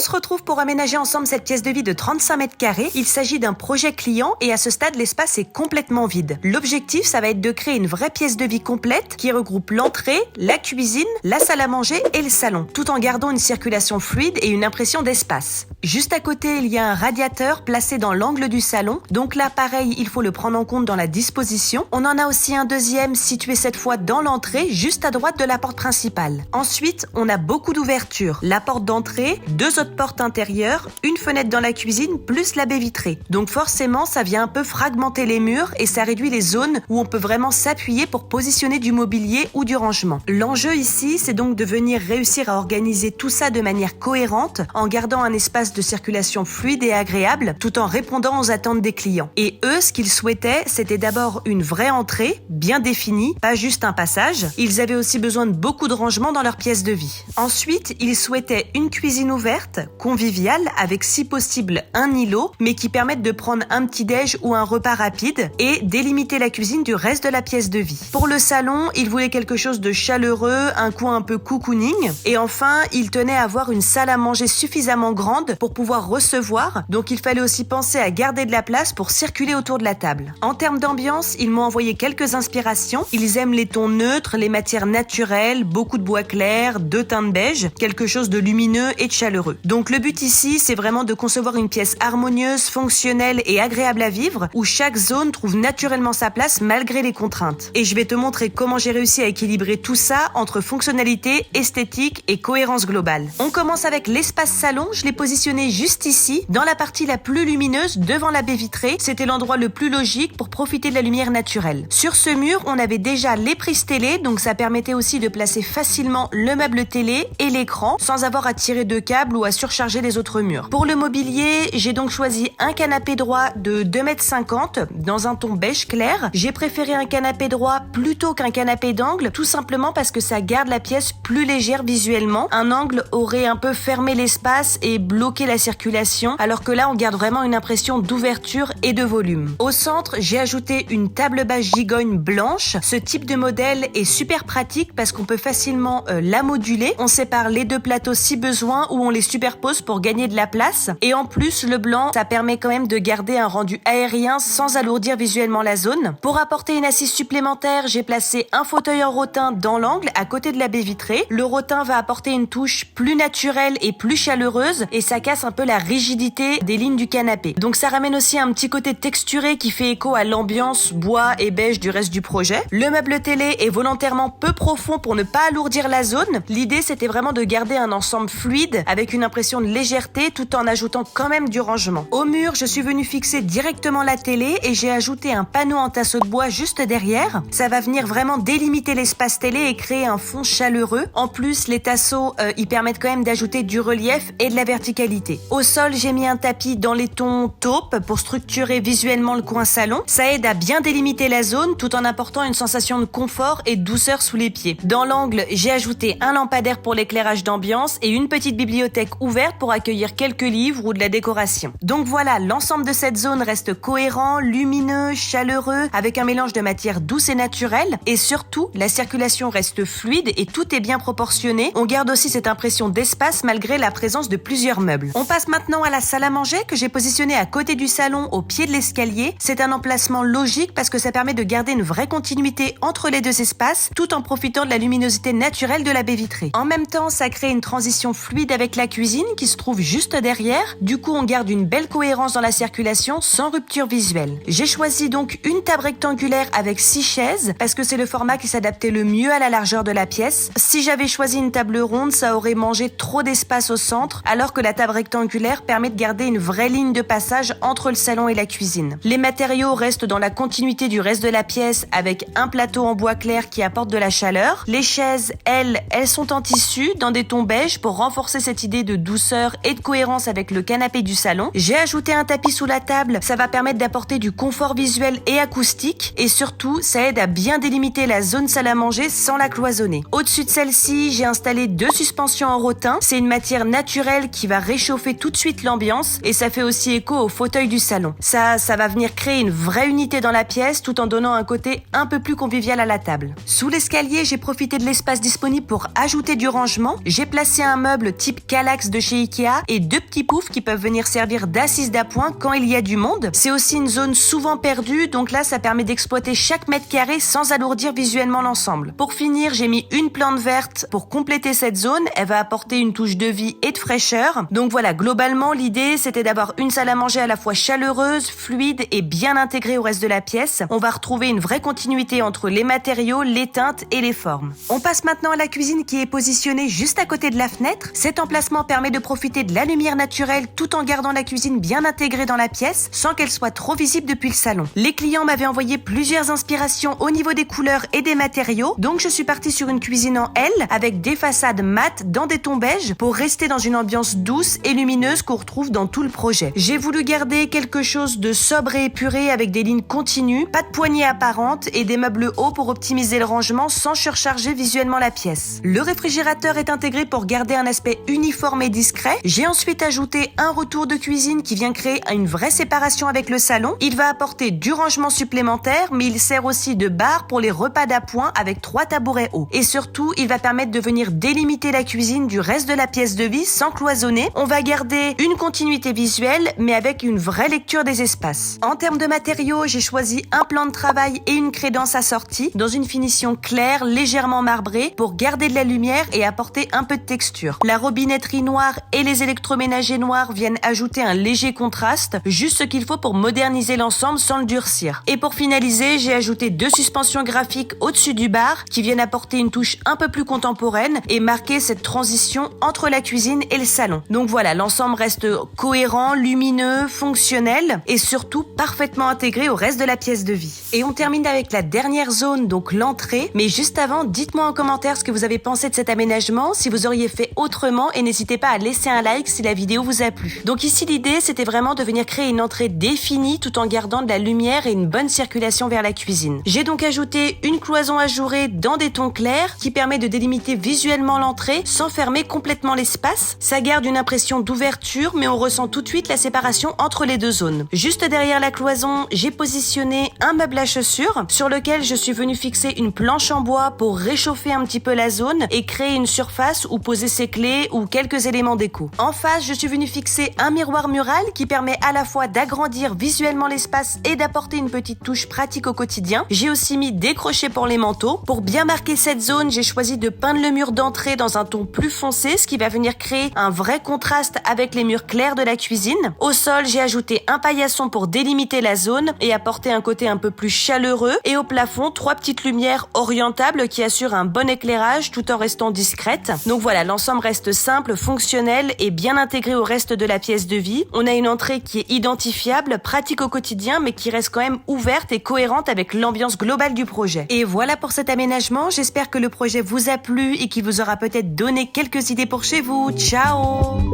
se retrouve pour aménager ensemble cette pièce de vie de 35 mètres carrés. Il s'agit d'un projet client et à ce stade, l'espace est complètement vide. L'objectif, ça va être de créer une vraie pièce de vie complète qui regroupe l'entrée, la cuisine, la salle à manger et le salon, tout en gardant une circulation fluide et une impression d'espace. Juste à côté, il y a un radiateur placé dans l'angle du salon. Donc là, pareil, il faut le prendre en compte dans la disposition. On en a aussi un deuxième situé cette fois dans l'entrée, juste à droite de la porte principale. Ensuite, on a beaucoup d'ouvertures. La porte d'entrée, 2 autres portes intérieures, une fenêtre dans la cuisine, plus la baie vitrée. Donc forcément, ça vient un peu fragmenter les murs et ça réduit les zones où on peut vraiment s'appuyer pour positionner du mobilier ou du rangement. L'enjeu ici, c'est donc de venir réussir à organiser tout ça de manière cohérente en gardant un espace de circulation fluide et agréable tout en répondant aux attentes des clients. Et eux, ce qu'ils souhaitaient, c'était d'abord une vraie entrée, bien définie, pas juste un passage. Ils avaient aussi besoin de beaucoup de rangement dans leur pièce de vie. Ensuite, ils souhaitaient une cuisine ouverte, conviviale, avec si possible un îlot, mais qui permette de prendre un petit déj ou un repas rapide et délimiter la cuisine du reste de la pièce de vie. Pour le salon, ils voulaient quelque chose de chaleureux, un coin un peu cocooning. Et enfin, ils tenaient à avoir une salle à manger suffisamment grande pour pouvoir recevoir, donc il fallait aussi penser à garder de la place pour circuler autour de la table. En termes d'ambiance, ils m'ont envoyé quelques inspirations. Ils aiment les tons neutres, les matières naturelles, beaucoup de bois clair, de teintes beige, quelque chose de lumineux et de chaleureux. Donc le but ici, c'est vraiment de concevoir une pièce harmonieuse, fonctionnelle et agréable à vivre, où chaque zone trouve naturellement sa place malgré les contraintes. Et je vais te montrer comment j'ai réussi à équilibrer tout ça entre fonctionnalité, esthétique et cohérence globale. On commence avec l'espace salon. Je l'ai positionné juste ici, dans la partie la plus lumineuse, devant la baie vitrée. C'était l'endroit le plus logique pour profiter de la lumière naturelle. Sur ce mur, on avait déjà les prises télé, donc ça permettait aussi de placer facilement le meuble télé et l'écran, sans avoir à tirer de câbles ou à surcharger les autres murs. Pour le mobilier, j'ai donc choisi un canapé droit de 2,50 m dans un ton beige clair. J'ai préféré un canapé droit plutôt qu'un canapé d'angle, tout simplement parce que ça garde la pièce plus légère visuellement. Un angle aurait un peu fermé l'espace et bloqué la circulation, alors que là, on garde vraiment une impression d'ouverture et de volume. Au centre, j'ai ajouté une table basse gigogne blanche. Ce type de modèle est super pratique parce qu'on peut facilement la moduler. On sépare les deux plateaux si besoin ou on les superpose pour gagner de la place. Et en plus, le blanc, ça permet quand même de garder un rendu aérien sans alourdir visuellement la zone. Pour apporter une assise supplémentaire, j'ai placé un fauteuil en rotin dans l'angle à côté de la baie vitrée. Le rotin va apporter une touche plus naturelle et plus chaleureuse et ça casse un peu la rigidité des lignes du canapé. Donc ça ramène aussi un petit côté texturé qui fait écho à l'ambiance bois et beige du reste du projet. Le meuble télé est volontairement peu profond pour ne pas alourdir la zone. L'idée, c'était vraiment de garder un ensemble fluide avec une impression de légèreté tout en ajoutant quand même du rangement. Au mur, je suis venue fixer directement la télé et j'ai ajouté un panneau en tasseau de bois juste derrière. Ça va venir vraiment délimiter l'espace télé et créer un fond chaleureux. En plus, les tasseaux, ils permettent quand même d'ajouter du relief et de la verticalité. Au sol, j'ai mis un tapis dans les tons taupe pour structurer visuellement le coin salon. Ça aide à bien délimiter la zone tout en apportant une sensation de confort et de douceur sous les pieds. Dans l'angle, j'ai ajouté un lampadaire pour l'éclairage d'ambiance et une petite bibliothèque ouverte pour accueillir quelques livres ou de la décoration. Donc voilà, l'ensemble de cette zone reste cohérent, lumineux, chaleureux, avec un mélange de matières douces et naturelles. Et surtout, la circulation reste fluide et tout est bien proportionné. On garde aussi cette impression d'espace malgré la présence de plusieurs meubles. On passe maintenant à la salle à manger que j'ai positionnée à côté du salon au pied de l'escalier. C'est un emplacement logique parce que ça permet de garder une vraie continuité entre les deux espaces tout en profitant de la luminosité naturelle de la baie vitrée. En même temps, ça crée une transition fluide avec la cuisine qui se trouve juste derrière. Du coup, on garde une belle cohérence dans la circulation sans rupture visuelle. J'ai choisi donc une table rectangulaire avec 6 chaises parce que c'est le format qui s'adaptait le mieux à la largeur de la pièce. Si j'avais choisi une table ronde, ça aurait mangé trop d'espace au centre, alors que la table rectangulaire permet de garder une vraie ligne de passage entre le salon et la cuisine. Les matériaux restent dans la continuité du reste de la pièce avec un plateau en bois clair qui apporte de la chaleur. Les chaises, elles sont en tissu dans des tons beige pour renforcer cette idée de douceur et de cohérence avec le canapé du salon. J'ai ajouté un tapis sous la table, ça va permettre d'apporter du confort visuel et acoustique et surtout, ça aide à bien délimiter la zone salle à manger sans la cloisonner. Au-dessus de celle-ci, j'ai installé 2 suspensions en rotin. C'est une matière naturelle qui va réchauffer tout de suite l'ambiance et ça fait aussi écho au fauteuil du salon. Ça va venir créer une vraie unité dans la pièce tout en donnant un côté un peu plus convivial à la table. Sous l'escalier, j'ai profité de l'espace disponible pour ajouter du rangement. J'ai placé un meuble type Kallax de chez Ikea et 2 petits poufs qui peuvent venir servir d'assises d'appoint quand il y a du monde. C'est aussi une zone souvent perdue, donc là ça permet d'exploiter chaque mètre carré sans alourdir visuellement l'ensemble. Pour finir, j'ai mis une plante verte pour compléter cette zone. Elle va apporter une touche de vie et de fraîcheur. Donc voilà, globalement l'idée c'était d'avoir une salle à manger à la fois chaleureuse, fluide et bien intégrée au reste de la pièce. On va retrouver une vraie continuité entre les matériaux, les teintes et les formes. On passe maintenant à la cuisine qui est positionnée juste à côté de la fenêtre. Cet emplacement permet de profiter de la lumière naturelle tout en gardant la cuisine bien intégrée dans la pièce sans qu'elle soit trop visible depuis le salon. Les clients m'avaient envoyé plusieurs inspirations au niveau des couleurs et des matériaux, donc je suis partie sur une cuisine en L avec des façades mates dans des tons beige pour rester dans une ambiance douce et lumineuse qu'on retrouve dans tout le projet. J'ai voulu garder quelque chose de sobre et épuré avec des lignes continues, pas de poignées apparentes et des meubles hauts pour optimiser le rangement sans surcharger visuellement la pièce. Le réfrigérateur est intégré pour garder un aspect uniforme et discret. J'ai ensuite ajouté un retour de cuisine qui vient créer une vraie séparation avec le salon. Il va apporter du rangement supplémentaire, mais il sert aussi de bar pour les repas d'appoint avec 3 tabourets hauts. Et surtout, il va permettre de venir délimiter la cuisine du reste de la pièce de vie sans cloisonner. On va garder une continuité visuelle, mais avec une vraie lecture des espaces. En termes de matériaux, j'ai choisi un plan de travail et une crédence assortie dans une finition claire, légèrement marbrée pour garder de la lumière et apporter un peu de texture. La robinetterie noire et les électroménagers noirs viennent ajouter un léger contraste, juste ce qu'il faut pour moderniser l'ensemble sans le durcir. Et pour finaliser, j'ai ajouté 2 suspensions graphiques au-dessus du bar qui viennent apporter une touche un peu plus contemporaine et marquer cette transition entre la cuisine et le salon. Donc voilà, l'ensemble reste cohérent, lumineux, fonctionnel et surtout parfaitement intégré au reste de la pièce de vie. Et on termine avec la dernière zone, donc l'entrée. Mais juste avant, dites-moi en commentaire ce que vous avez pensé de cet aménagement, si vous auriez fait autrement et n'hésitez pas à laisser un like si la vidéo vous a plu. Donc ici l'idée c'était vraiment de venir créer une entrée définie tout en gardant de la lumière et une bonne circulation vers la cuisine. J'ai donc ajouté une cloison ajourée dans des tons clairs qui permet de délimiter visuellement l'entrée sans fermer complètement l'espace. Ça garde une impression d'ouverture mais on ressent tout de suite la séparation entre les 2 zones. Juste derrière la cloison, j'ai positionné un meuble à chaussures sur lequel je suis venue fixer une planche en bois pour réchauffer un petit peu la zone et créer une surface où poser ses clés ou quelques éléments déco. En face, je suis venue fixer un miroir mural qui permet à la fois d'agrandir visuellement l'espace et d'apporter une petite touche pratique au quotidien. J'ai aussi mis des crochets pour les manteaux. Pour bien marquer cette zone, j'ai choisi de peindre le mur d'entrée dans un ton plus foncé, ce qui va venir créer un vrai contraste avec les murs clairs de la cuisine. Au sol, j'ai ajouté un paillasson pour délimiter la zone et apporter un côté un peu plus chaleureux. Et au plafond, 3 petites lumières orientables qui assurent un bon éclairage tout en restant discrètes. Donc voilà, l'ensemble reste simple, fonctionnel et bien intégré au reste de la pièce de vie. On a une entrée qui est identifiable, pratique au quotidien, mais qui reste quand même ouverte et cohérente avec l'ambiance globale du projet. Et voilà pour cet aménagement. J'espère que le projet vous a plu et qu'il vous aura peut-être donné quelques idées pour chez vous. Ciao!